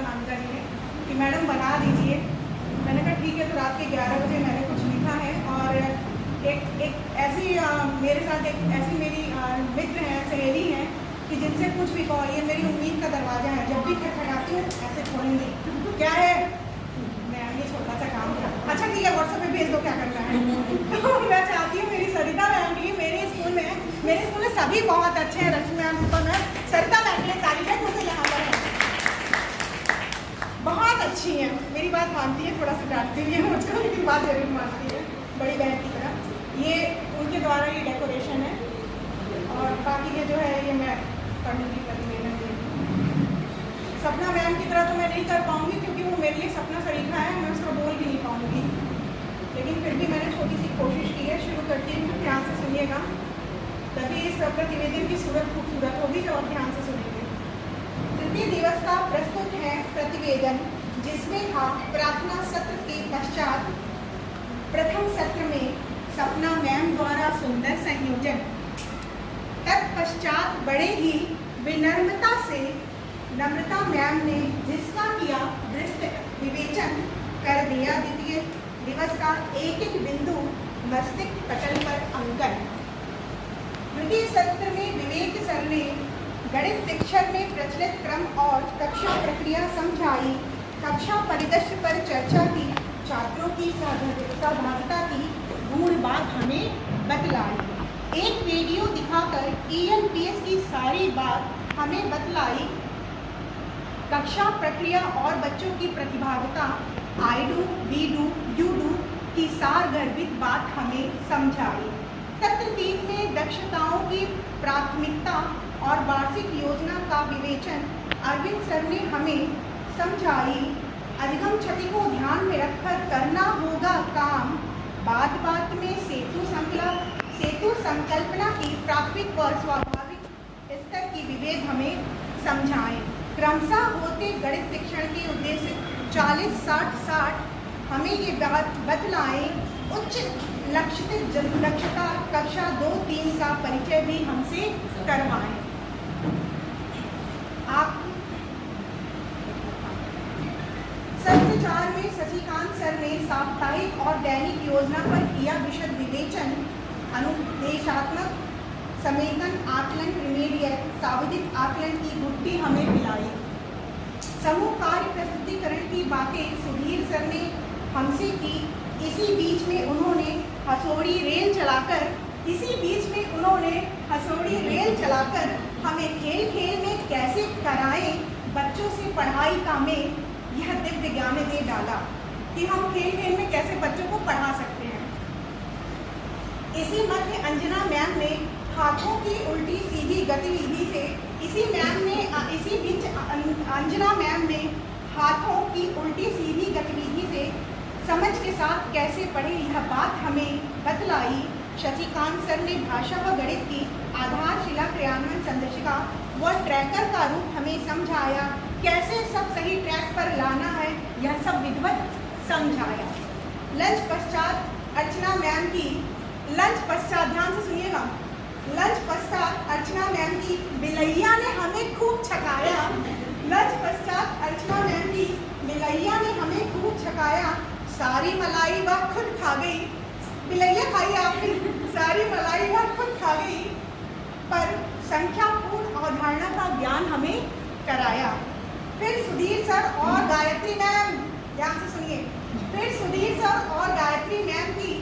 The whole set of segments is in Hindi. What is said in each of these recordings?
अनामिका जी ने कि मैडम बना दीजिए। मैंने कहा ठीक है। तो रात के 11 बजे मैंने कुछ लिखा है और एक ऐसी मेरे साथ एक ऐसी मेरी मित्र हैं, सहेली हैं कि जिनसे कुछ भी कहो, ये मेरी उम्मीद का दरवाज़ा है। जब भी खटखटाती हूँ ऐसे खोलेंगे, क्या है मैम ये छोटा सा काम है, अच्छा ठीक है व्हाट्सएप पे भेज दो क्या करना है। तो मैं चाहती हूँ मेरी सरिता मैम भी मेरे स्कूल में सभी बहुत अच्छे हैं। रश्मि मैम तो मैं सरिता मैम के लिए तारीफ है क्योंकि यहाँ पर है बहुत अच्छी है, मेरी बात मानती है, थोड़ा सा डांटती भी है मुझको लेकिन बात जरूर मानती है बड़ी बहन की तरह। ये उनके द्वारा ये डेकोरेशन है और बाकी ये जो है ये मैं कम्युनिटी प्रतिवेदन दे सपना मैम की तरह तो मैं नहीं कर पाऊँगी क्योंकि वो मेरे लिए सपना शरीफा है, मैं उसका बोल भी नहीं पाऊँगी, लेकिन फिर भी मैंने छोटी सी कोशिश की है। शुरू करती हूँ, ध्यान से सुनिएगा, तभी इस प्रतिवेदन की सूरत खूबसूरत होगी जब आप ध्यान से सुनेंगे। तृतीय दिवस का प्रस्तुत है प्रतिवेदन, जिसमें था प्रार्थना सत्र के पश्चात प्रथम सत्र में सपना मैम द्वारा सुंदर संयोजन, तत्पश्चात बड़े ही विनम्रता से नम्रता मैम ने जिसका किया दृष्ट विवेचन कर दिया। द्वितीय दिवस का एक एक बिंदु मस्तिष्क पटल पर अंकन। तृतीय सत्र में विवेक सर ने गणित शिक्षण में प्रचलित क्रम और कक्षा प्रक्रिया समझाई, कक्षा परिदृश्य पर चर्चा की, छात्रों की सहभागिता की गूढ़ बात हमें बतलाई, एक वीडियो दिखाकर ELPS की सारी बात हमें बतलाई, कक्षा प्रक्रिया और बच्चों की प्रतिभागिता I do, we do, you do की सारगर्भित बात हमें समझाई। सत्र 3 में दक्षताओं की प्राथमिकता और वार्षिक योजना का विवेचन अरविंद सर ने हमें समझाई, अधिगम क्षति को ध्यान में रखकर करना होगा काम, बात बात में सेतु संकल्पना की प्राथमिक व स्वाभाविक स्तर की विभेद हमें समझाएं। क्रमशः होते गणित शिक्षण के उद्देश्य 40-60-60 हमें ये बात बतलाएं, उच्च लक्ष्यता कक्षा 2-3 का परिचय भी हमसे करवाएं। आप सत्र 4 में शशिकांत सर ने साप्ताहिक और दैनिक योजना पर किया विशद विवेचन, अनुदेशात्मक समेकन आकलन रिमेडियल सावधिक आकलन की गुत्थी हमें पिलाई। समूह कार्य प्रस्तुतिकरण की बातें सुधीर सर ने हमसे की। इसी बीच में उन्होंने हथौड़ी रेल चलाकर हमें खेल खेल में कैसे कराएं बच्चों से पढ़ाई का में यह दिव्य ज्ञान दे डाला कि हम खेल खेल में कैसे बच्चों को पढ़ा सकते हैं। इसी मध्य अंजना मैम ने हाथों की उल्टी सीधी गतिविधि से अंजना मैम ने हाथों की उल्टी सीधी गतिविधि से समझ के साथ कैसे पढ़े यह बात हमें बतलाई। शशिकांत सर ने भाषा व गणित की आधारशिला क्रियान्वयन संदर्शिका व ट्रैकर का रूप हमें समझाया, कैसे सब सही ट्रैक पर लाना है यह सब विधिवत समझाया। लंच पश्चात अर्चना मैम की ध्यान से सुनिएगा, लंच पश्चात अर्चना मैम की बिलैया ने हमें खूब छकाया। लंच पश्चात अर्चना मैम की बिलैया ने हमें खूब छकाया, सारी मलाई वह खुद खा गई। बिलैया खाई आपने, सारी मलाई वह खुद खा गई, पर संख्यापूर्ण अवधारणा का ज्ञान हमें कराया। फिर सुधीर सर और गायत्री मैम, ध्यान से सुनिए, फिर सुधीर सर और गायत्री मैम की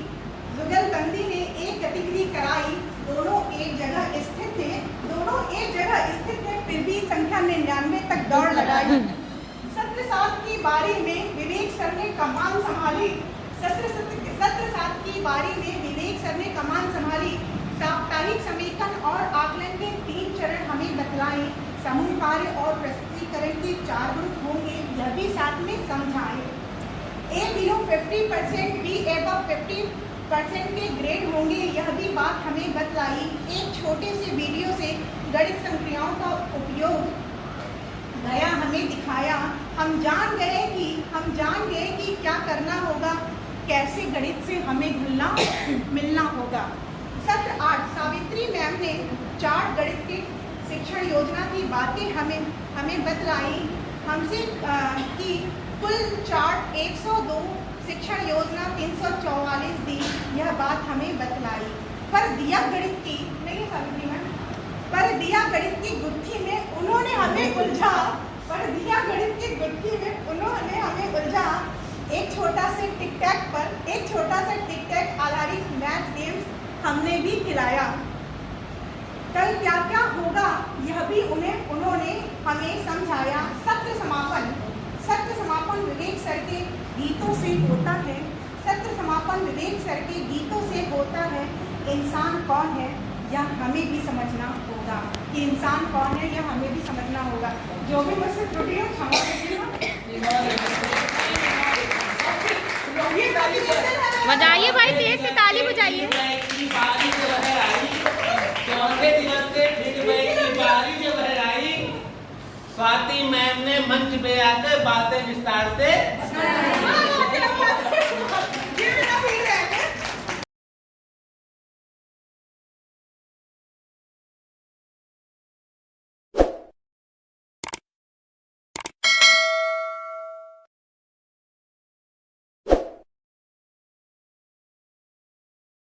जुगलबंदी ने एक गतिविधि कराई। दोनों एक जगह स्थित थे, फिर भी संख्या 99 तक दौड़ लगाई। सत्र 7 की बारी में विवेक सर ने कमान संभाली। सत्र 7 की बारी में विवेक सर ने कमान संभाली। साप्ताहिक समेकन और आकलन के 3 चरण हमें बतलाएं। समूह कार्य और प्रस्तुतिकरण के 4 ग्रुप होंगे, यह भी साथ में समझाएं। A below 50%, B above 50% के ग्रेड होंगे, यह भी बात हमें बतलाई। एक छोटे से वीडियो से गणित संक्रियाओं का उपयोग गया हमें दिखाया। हम जान गए कि क्या करना होगा, कैसे गणित से हमें घुलना मिलना होगा। सत्र 8 सावित्री मैम ने चार्ट गणित की शिक्षण योजना की बातें हमें बतलाई। हमसे की कुल चार्ट 102 शिक्षण योजना 344 दी, यह बात हमें बतलाई। पर दिया गणित की नहीं सावित्री मैम, पर दिया गणित की गुत्थी में उन्होंने हमें उलझा, पर दिया गणित की गुत्थी में उन्होंने हमें उलझा। एक छोटा से टिक टैक आधारित मैथ गेम्स हमने भी खिलाया। कल क्या क्या होगा यह भी उन्होंने हमें समझाया। सत्र समापन विवेक सर के गीतों से होता है। सत्र समापन विवेक सर के गीतों से होता है। इंसान कौन है यह हमें भी समझना होगा, कि इंसान कौन है यह हमें भी समझना होगा। जो भी मुझसे त्रुटि हो क्षमा बजाइए भाई, तेज से ताली बजाइए। चौथे दिवस से फीडबैक की बारी जब आई, स्वाति मैम ने मंच पे आकर बातें विस्तार से